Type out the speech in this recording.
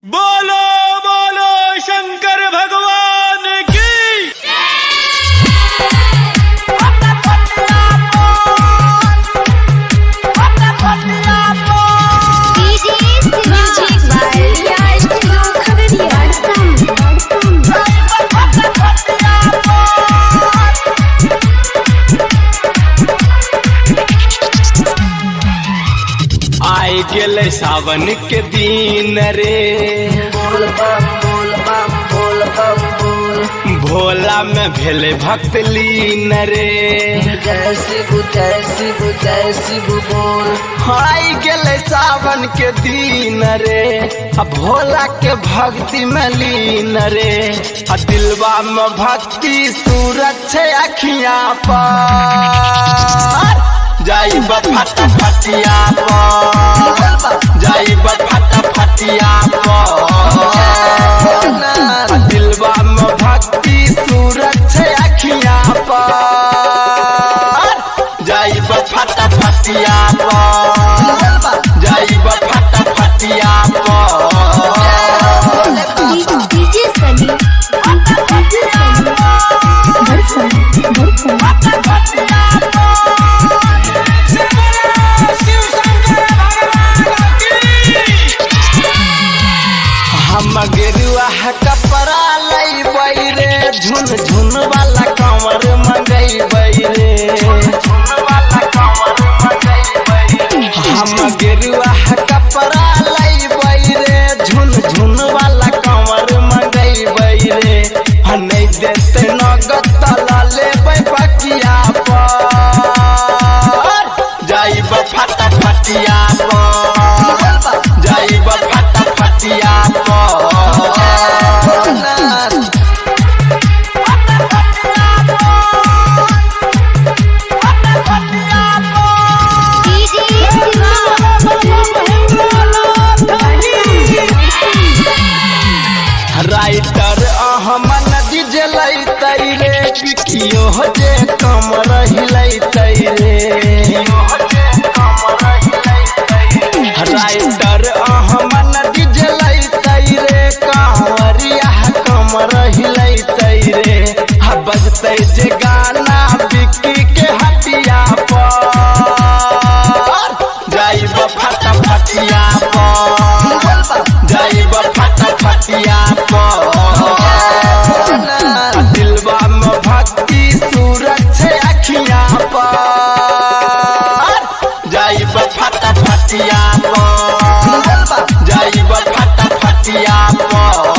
बोलो बोलो शंकर भगवान की। आई गेले सावन के दिन रे, बोल बम बोल बम बोल बम बोल। भोला में भेले भक्त लीन रे। जय शिव जय शिव जय शिव बोल। आई गेले सावन के दिन रे, भोला के भक्ति में लीन रे। दिलवा में भक्ति सूरज छे अखियां पर, जाई फटा फटिया पर, जाई फटा फटिया पर। दिलवा में भक्ति सूरज छे अखियां पर, जाई फटा फटिया पर, जाई फटा फटिया पर। हम गेरुआ कपड़ा लई रे, झुन झुन वाला कंवर मंगई रे। हम गेरुआ कपड़ा लई रे, झुन झुन वाला कंवर मंगई रे। नहीं देते नगद तला ले बकिया पर, जाई फटा फटिया पर, जाई फटा फटिया पर। राइटर अहमद जलई रे, पिकियो जे कमर हिलई रे। राइटर अहमद जलई रे, कांवरिया कमर हिलई रे। बजते जे गाना बिक्की के हटिया पर, जाई फटा फटिया पर, जाई फटा फटिया पर। दिलवा में भक्ति सूरज छे अखियां पर, जाई फटा फटिया पर, जाई फटा फटिया पर।